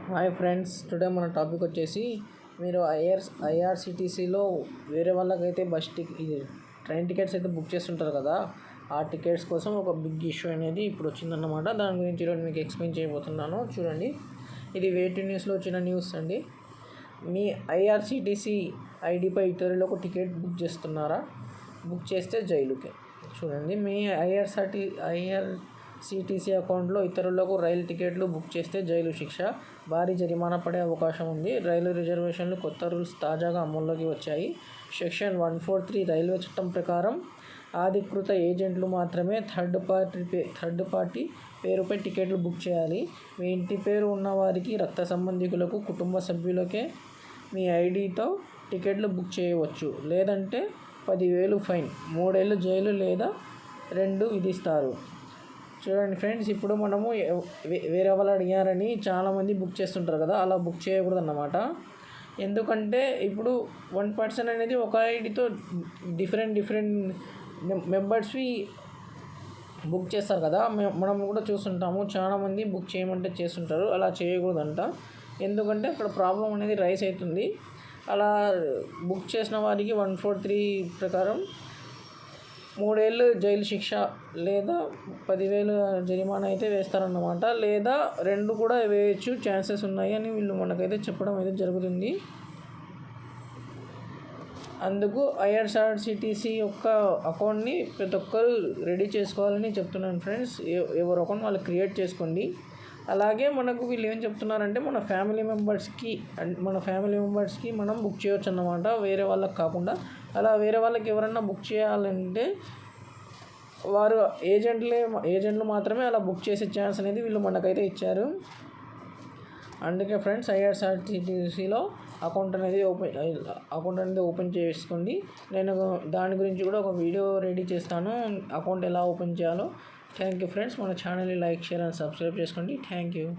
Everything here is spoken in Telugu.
హాయ్ ఫ్రెండ్స్, టుడే మన టాపిక్ వచ్చేసి మీరు ఐఆర్సిటీసీలో వేరే వాళ్ళకైతే ట్రైన్ టికెట్స్ అయితే బుక్ చేస్తుంటారు కదా. ఆ టికెట్స్ కోసం ఒక బిగ్ ఇష్యూ అనేది ఇప్పుడు వచ్చిందన్నమాట. దాని గురించి ఈరోజు మీకు ఎక్స్ప్లెయిన్ చేయబోతున్నాను. చూడండి, ఇది వేటి న్యూస్లో వచ్చిన న్యూస్ అండి. మీ ఐఆర్సిటీసీ ఐడిపై ఇతరులకు టికెట్ బుక్ చేస్తున్నారా? బుక్ చేస్తే జైలుకే. చూడండి, మీ ఐఆర్సిటీసీ అకౌంట్లో ఇతరులకు రైలు టికెట్లు బుక్ చేస్తే జైలు శిక్ష, భారీ జరిమానా పడే అవకాశం ఉంది. రైలు రిజర్వేషన్లు కొత్త రూల్స్ తాజాగా అమల్లోకి వచ్చాయి. సెక్షన్ 143 రైల్వే చట్టం ప్రకారం అధికృత ఏజెంట్లు మాత్రమే థర్డ్ పార్టీ పేరుపై టికెట్లు బుక్ చేయాలి. మీ ఇంటి పేరు ఉన్నవారికి, రక్త సంబంధికులకు, కుటుంబ సభ్యులకే మీ ఐడితో టికెట్లు బుక్ చేయవచ్చు. లేదంటే 10,000 ఫైన్, 3 ఏళ్ళు జైలు లేదా 2 విధిస్తారు. చూడండి ఫ్రెండ్స్, ఇప్పుడు మనము వేరే వాళ్ళు అడిగారని చాలామంది బుక్ చేస్తుంటారు కదా. అలా బుక్ చేయకూడదు అన్నమాట. ఎందుకంటే ఇప్పుడు 1 పర్సన్ అనేది ఒక ఐడితో డిఫరెంట్ మెంబర్స్వి బుక్ చేస్తారు కదా. మనం కూడా చూస్తుంటాము, చాలామంది బుక్ చేయమంటే చేస్తుంటారు. అలా చేయకూడదంట. ఎందుకంటే అక్కడ ప్రాబ్లం అనేది రైస్ అవుతుంది. అలా బుక్ చేసిన వారికి 143 ప్రకారం 3 ఏళ్ళు జైలు శిక్ష లేదా 10,000 జరిమానా అయితే వేస్తారన్నమాట. లేదా 2 కూడా వేయచ్చు, ఛాన్సెస్ ఉన్నాయి అని వీళ్ళు మనకైతే చెప్పడం అయితే జరుగుతుంది. అందుకు ఐఆర్సిటీసీ యొక్క అకౌంట్ని ప్రతి ఒక్కరు రెడీ చేసుకోవాలని చెప్తున్నాను ఫ్రెండ్స్. ఎవరి అకౌంట్ వాళ్ళు క్రియేట్ చేసుకోండి. అలాగే మనకు వీళ్ళు ఏం చెప్తున్నారంటే మన ఫ్యామిలీ మెంబర్స్కి మనం బుక్ చేయవచ్చు అన్నమాట, వేరే వాళ్ళకి కాకుండా. అలా వేరే వాళ్ళకి ఎవరన్నా బుక్ చేయాలంటే వారు ఏజెంట్లు మాత్రమే అలా బుక్ చేసే ఛాన్స్ అనేది వీళ్ళు మనకైతే ఇచ్చారు. అందుకే ఫ్రెండ్స్, ఐఆర్సిటీసీలో అకౌంట్ అనేది ఓపెన్ చేసుకోండి. నేను దాని గురించి కూడా ఒక వీడియో రెడీ చేస్తాను, అకౌంట్ ఎలా ఓపెన్ చేయాలో. Thank you friends. మన ఛానల్ని లైక్, షేర్ అండ్ సబ్స్క్రైబ్ చేసుకోండి. Thank you.